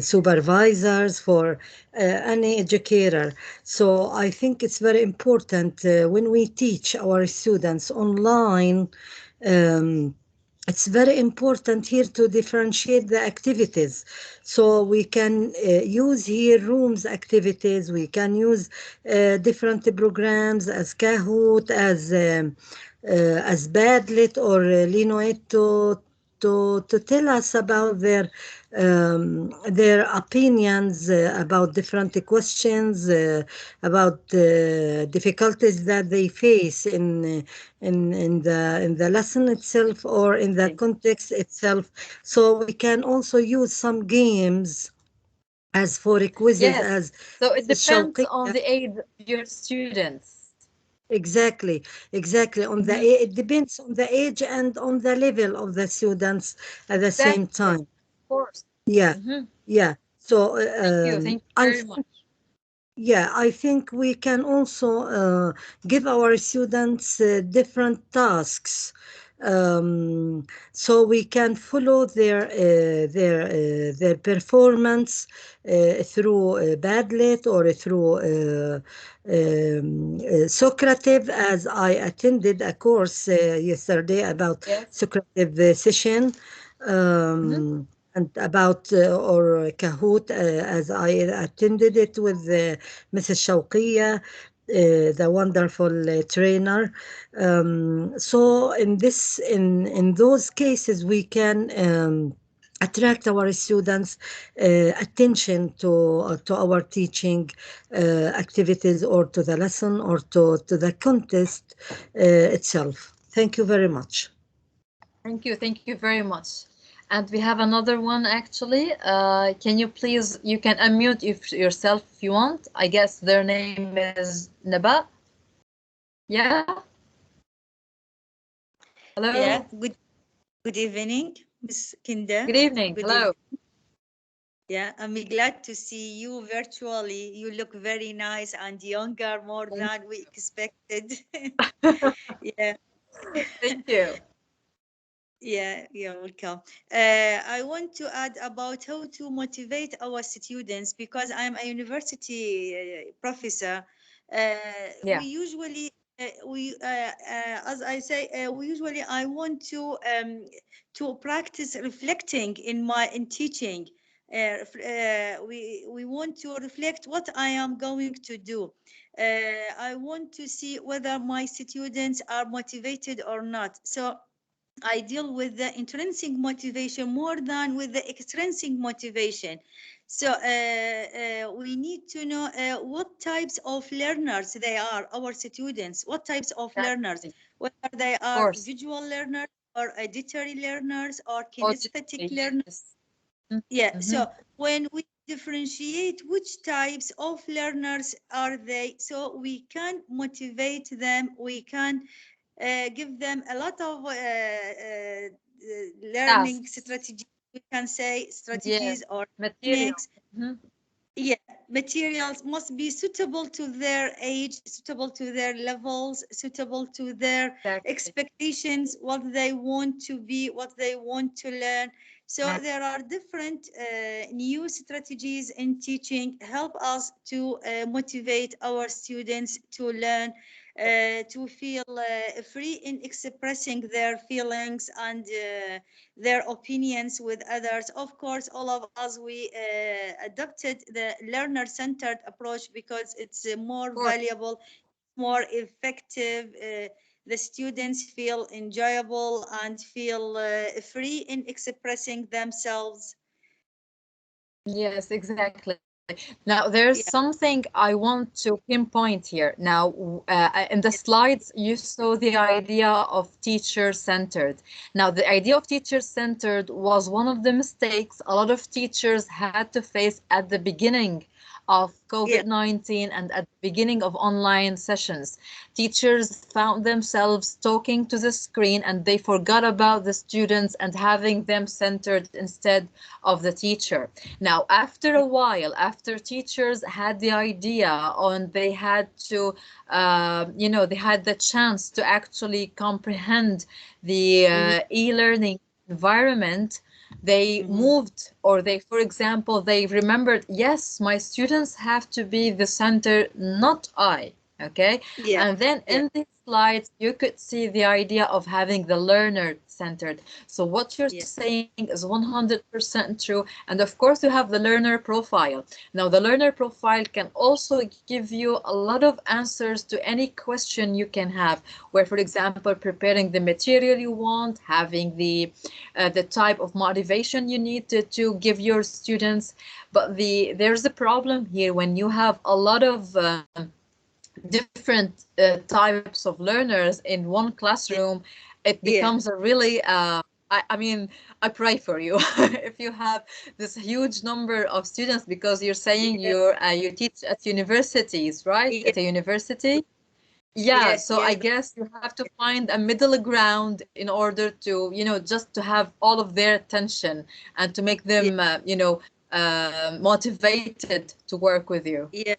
supervisors, for any educator. So I think it's very important when we teach our students online. It's very important here to differentiate the activities. So we can use here rooms activities. We can use different programs as Kahoot, as Padlet or Linoet to tell us about their opinions about different questions, about difficulties that they face in the lesson itself or in the context itself. So we can also use some games as for quizzes, Yes. as So it Mrs. depends on Shawqia. the age of your students. Exactly. On the it depends on the age and on the level of the students at the same Exactly. time. Of course. Yeah, Mm-hmm. yeah. So Thank you I very think, much. yeah, I think we can also give our students different tasks, so we can follow their performance through Padlet or through Socrative, as I attended a course yesterday about Yes. Socrative session. Um, and about or Kahoot, as I attended it with Mrs. Shawqia, the wonderful trainer. So in those cases, we can attract our students' attention to our teaching activities, or to the lesson, or to the contest itself. Thank you very much. Thank you. Thank you very much. And we have another one actually. Can you please, you can unmute yourself if you want. I guess their name is Naba. Yeah. Hello. Yeah, good evening, Miss Kinda. Good evening. Good Hello. evening. Yeah, I'm glad to see you virtually. You look very nice and younger, more than we expected. Yeah, Thank you. yeah, you're welcome. I want to add about how to motivate our students, because I'm a university professor. Yeah. We usually as I say, we usually I want to practice reflecting in teaching. We want to reflect what I am going to do. I want to see whether my students are motivated or not. So I deal with the intrinsic motivation more than with the extrinsic motivation. So we need to know what types of learners they are, our students, what types of learners, Exactly. whether they Of are course. visual learners or auditory learners or kinesthetic Auditory, learners. yes. Yeah, Mm-hmm. so when we differentiate which types of learners are they, so we can motivate them, we can give them a lot of learning Tasks. strategies. We can say Yes. strategies or Material. techniques. Mm-hmm. Yeah, materials must be suitable to their age, suitable to their levels, suitable to their Exactly. expectations, what they want to be, what they want to learn. So Exactly. there are different new strategies in teaching help us to motivate our students to learn, to feel free in expressing their feelings and their opinions with others. Of course, all of us, we adopted the learner-centered approach because it's more Of course. valuable, more effective. The students feel enjoyable and feel free in expressing themselves. Yes, exactly. Now, there's Yeah, something I want to pinpoint here. Now, in the slides, you saw the idea of teacher-centered. Now, the idea of teacher-centered was one of the mistakes a lot of teachers had to face at the beginning of yeah, COVID-19 and at the beginning of online sessions. Teachers found themselves talking to the screen and they forgot about the students and having them centered instead of the teacher. Now, after a while, after teachers had the idea on they had to, they had the chance to actually comprehend the e-learning environment, they mhm, moved, or they, for example, they remembered, yes, my students have to be the center, not I. Okay. yeah, And then yeah, in these slides, you could see the idea of having the learner centered. So what you're yeah, saying is 100% true. And of course, you have the learner profile. Now, the learner profile can also give you a lot of answers to any question you can have, where, for example, preparing the material you want, having the type of motivation you need to give your students. But there's a problem here when you have a lot of different types of learners in one yeah, classroom. It yeah, becomes a really I mean, I pray for you if you have this huge number of students, because you're saying yeah, you teach at universities, right? yeah, At a university. Yeah, yes, so I yes, guess you have to find a middle ground in order to, just to have all of their attention and to make yeah, them, motivated to work with you. yeah.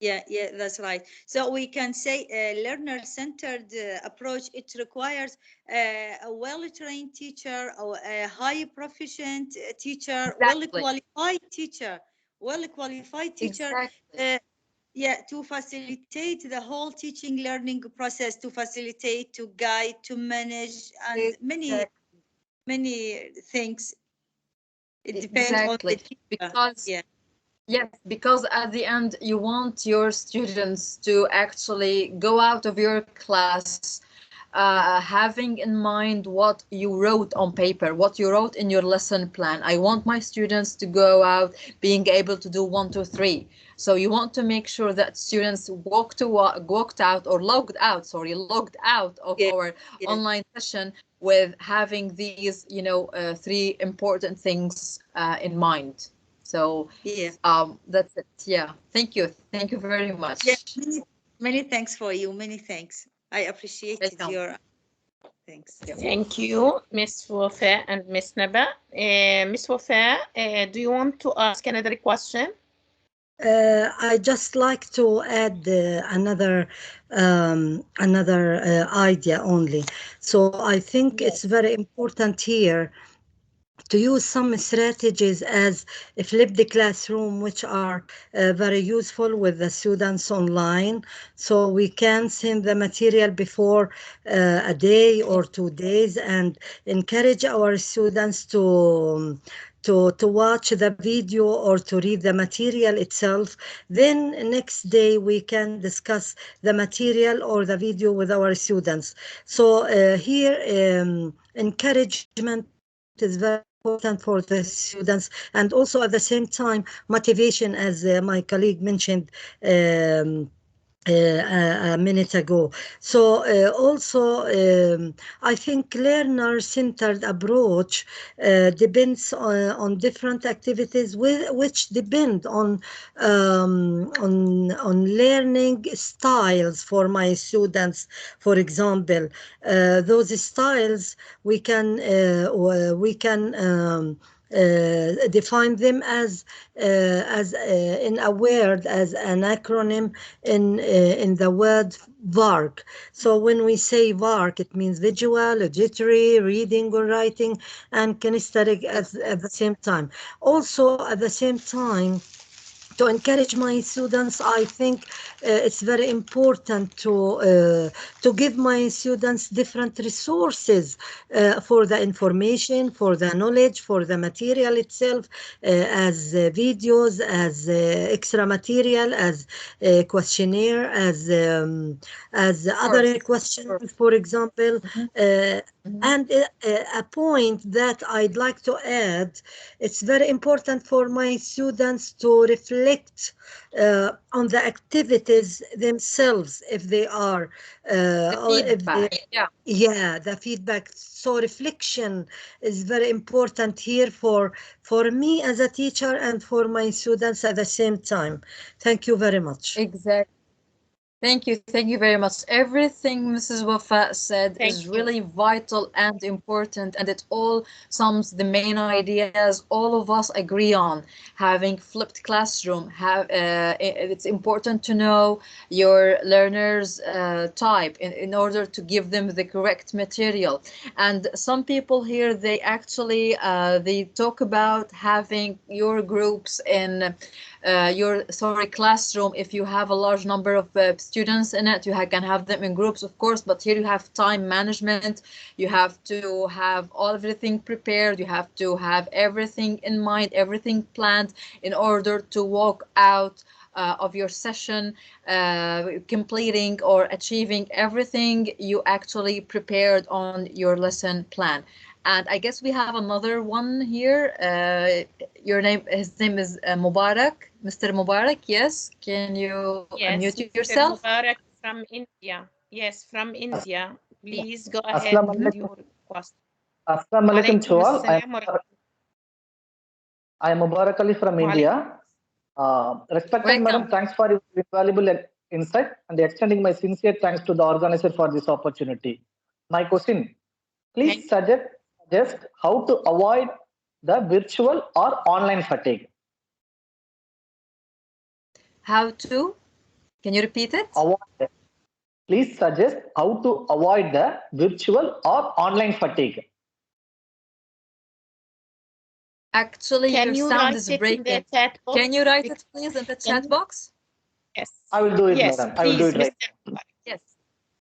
Yeah, yeah, that's right. So we can say a learner-centered approach. It requires a well-trained teacher, or a high proficient teacher, Exactly. well-qualified teacher. Exactly. Uh, yeah, to facilitate the whole teaching learning process, to facilitate, to guide, to manage, and many Exactly. many things. It depends on Exactly. the teacher. Because Yeah, yes, because at the end you want your students to actually go out of your class having in mind what you wrote on paper, what you wrote in your lesson plan. I want my students to go out being able to do one, two, three. So you want to make sure that students walked out, or logged out, sorry, logged out of yeah, our yeah, online session with having these, three important things in mind. So yeah. that's it. Yeah. Thank you. Thank you very Yeah, much. many thanks for you. Many thanks. I appreciated Welcome. your thanks. Thank you, Miss Wafa and Miss Naba. Miss Wafa, do you want to ask another question? I just like to add another idea only. So I think it's Yes. very important here to use some strategies as a flipped classroom, which are very useful with the students online. So we can send the material before a day or 2 days and encourage our students to watch the video or to read the material itself. Then next day we can discuss the material or the video with our students. So here encouragement is very important for the students, and also at the same time motivation, as my colleague mentioned a minute ago. So also I think learner-centered approach depends on different activities which depend on learning styles for my students. For example, those styles we can define them as in a word, as an acronym in the word VARC. So when we say VARC, it means visual, auditory, reading or writing, and kinesthetic at the same time. Also, at the same time, to encourage my students, I think it's very important to give my students different resources for the information, for the knowledge, for the material itself, as videos, as extra material, as questionnaire, as other questions, for example. And a point that I'd like to add, it's very important for my students to reflect on the activities themselves if they are the feedback. So reflection is very important here for me as a teacher and for my students at the same time. Thank you very much. Exactly. Thank you very much. Everything Mrs. Wafa said is really vital and important, and it all sums the main ideas all of us agree on. Having flipped classroom, it's important to know your learners' type in order to give them the correct material. And some people here, they actually they talk about having your groups in your classroom. If you have a large number of students in it, you can have them in groups, of course, but here you have time management. You have to have everything prepared. You have to have everything in mind, everything planned in order to walk out of your session completing or achieving everything you actually prepared on your lesson plan. And I guess we have another one here. His name is Mubarak. Mr. Mubarak, yes. Can you unmute yourself? Mubarak from India. Yes, from India. Please go ahead Assalamu with alaikum. your question. Assalamu alaikum to all. I am Mubarak Ali from India. Respected madam, thanks for your valuable insight and extending my sincere thanks to the organizer for this opportunity. My question, please suggest how to avoid the virtual or online fatigue. How to? Can you repeat it? Please suggest how to avoid the virtual or online fatigue. Actually, your sound is breaking. Can you write it, please, in the chat box? Yes. I will do it, madam. I will do it right. Yes.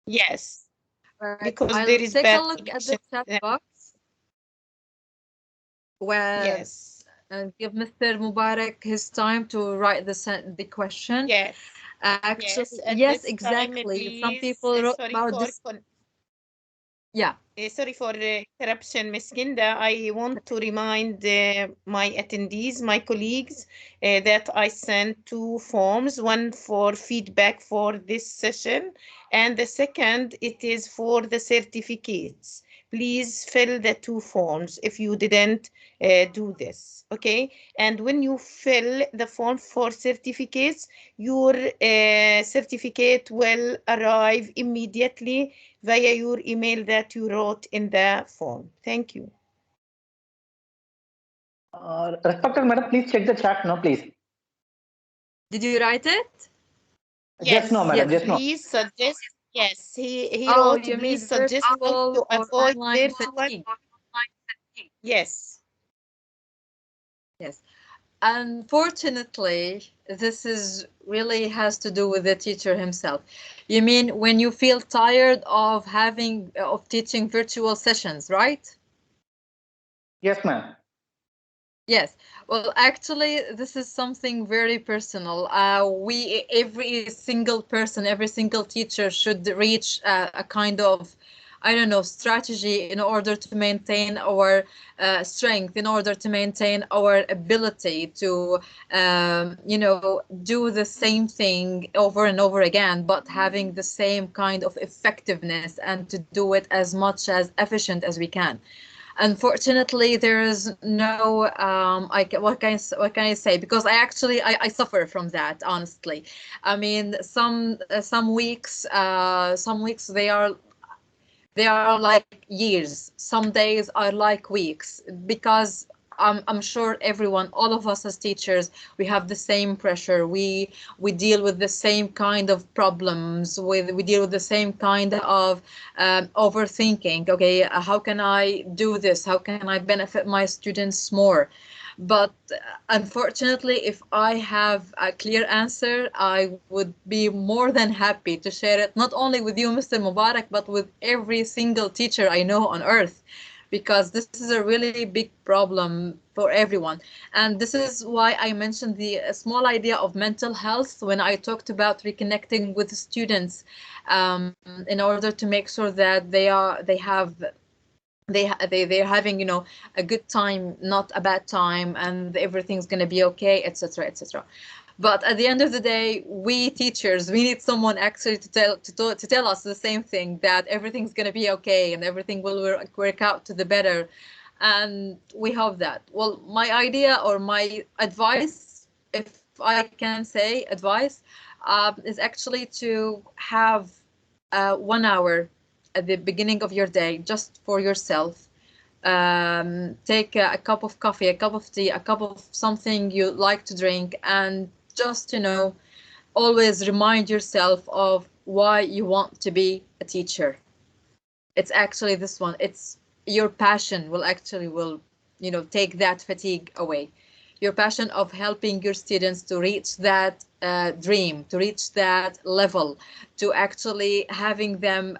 Yes. Right. Because I'll there is take bad a look at the connection. chat box. Where and give Mr. Mubarak his time to write the question. Yes. Actually, At yes, this exactly. Time, Some people wrote about this. Yeah. Sorry for the interruption, Ms. Ginda. I want to remind my attendees, my colleagues, that I sent 2 forms, one for feedback for this session, and the second, it is for the certificates. Please fill the 2 forms if you didn't do this, okay? And when you fill the form for certificates, your certificate will arrive immediately via your email that you wrote in the form. Thank you. Respected madam, please check the chat now, please. Did you write it? Yes. Just no, madam. Just no. Please suggest. Yes, he wrote. Please suggest how to avoid virtual. Yes. Yes. Unfortunately, this is really has to do with the teacher himself. You mean when you feel tired of teaching virtual sessions, right? Yes, ma'am. Yes. Well, actually, this is something very personal. Every single person, every single teacher should reach a kind of, I don't know, strategy in order to maintain our strength, in order to maintain our ability to, do the same thing over and over again, but having the same kind of effectiveness and to do it as much as efficient as we can. Unfortunately, there is no. What can I say? Because I suffer from that. Honestly, I mean, some weeks they are like years. Some days are like weeks, because I'm sure all of us as teachers, we have the same pressure. We deal with the same kind of problems. We deal with the same kind of overthinking. Okay, how can I do this? How can I benefit my students more? But unfortunately, if I have a clear answer, I would be more than happy to share it, not only with you, Mr. Mubarak, but with every single teacher I know on earth, because this is a really big problem for everyone. And this is why I mentioned the small idea of mental health when I talked about reconnecting with students, in order to make sure that they're having, you know, a good time, not a bad time, and everything's going to be okay, etc., etc. But at the end of the day, we teachers, we need someone actually to tell us the same thing, that everything's going to be okay and everything will work out to the better. And we hope that. Well, my idea or my advice, if I can say advice, is actually to have 1 hour at the beginning of your day just for yourself. Take a cup of coffee, a cup of tea, a cup of something you like to drink, and just, you know, always remind yourself of why you want to be a teacher. It's actually this one. It's your passion will, you know, take that fatigue away. Your passion of helping your students to reach that dream, to reach that level, to actually having them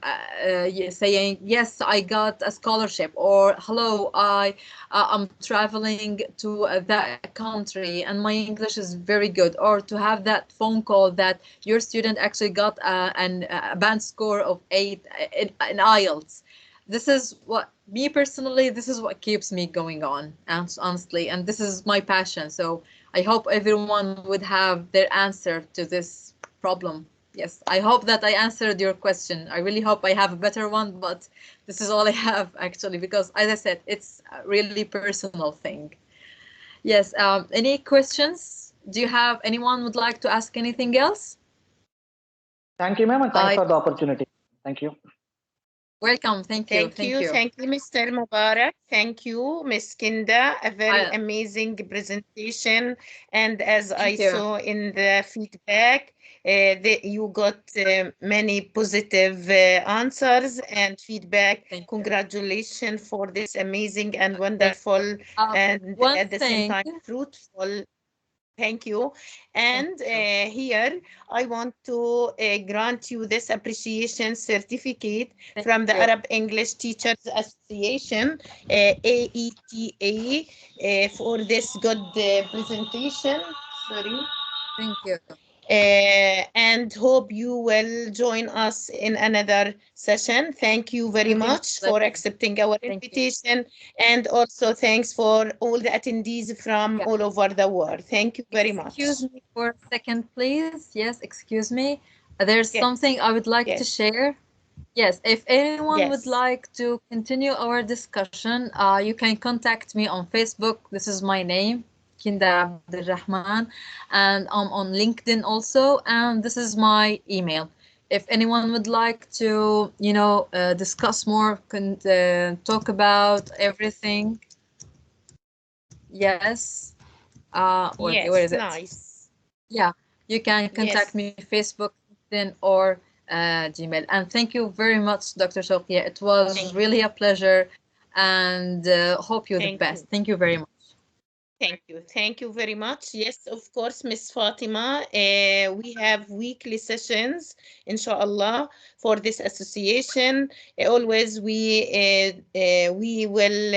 saying, yes, I got a scholarship, or hello, I'm traveling to that country and my English is very good, or to have that phone call that your student actually got a band score of 8 in IELTS. This is what, me personally, this is what keeps me going on, honestly, and this is my passion. So I hope everyone would have their answer to this problem. Yes, I hope that I answered your question. I really hope I have a better one, but this is all I have actually, because as I said, it's a really personal thing. Yes, any questions? Do you have anyone would like to ask anything else? Thank you, ma'am, and thanks for the opportunity. Thank you. Welcome. Thank you. Thank you, Mr. Mubarak. Thank you, Ms. Kinda. A very amazing presentation. And as I saw in the feedback, you got many positive answers and feedback. Congratulations for this amazing and wonderful and at the same time fruitful. Thank you. And here I want to grant you this appreciation certificate from the Arab English Teachers Association, AETA, for this good presentation. Sorry. Thank you. And hope you will join us in another session. Thank you very much for accepting our invitation. And also thanks for all the attendees from all over the world. Thank you very much. Excuse me for a second, please. Yes, excuse me. There's something I would like to share. Yes, if anyone would like to continue our discussion, you can contact me on Facebook. This is my name, Kinda Abd Al-Rahman, and I'm on LinkedIn also, and this is my email. If anyone would like to, you know, discuss more, talk about everything. Yes. Where is it? Nice. Yeah, you can contact me Facebook, LinkedIn, or Gmail. And thank you very much, Dr. Shawqia. It was really a pleasure, and hope you're the best. Thank you very much. Thank you. Thank you very much. Yes, of course, Miss Fatima. We have weekly sessions, inshallah, for this association. Always we will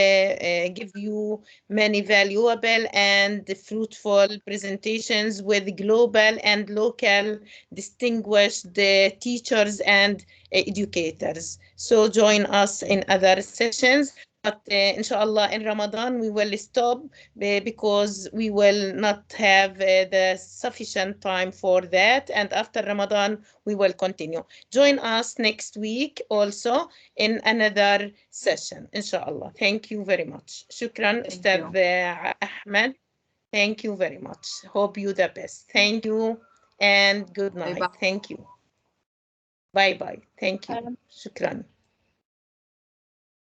give you many valuable and fruitful presentations with global and local distinguished teachers and educators. So join us in other sessions. But inshallah, in Ramadan, we will stop because we will not have the sufficient time for that. And after Ramadan, we will continue. Join us next week also in another session, inshallah. Thank you very much. Shukran, Ustad Ahmed. Thank you very much. Hope you the best. Thank you and good night. Bye-bye. Thank you. Bye-bye. Thank you. Shukran.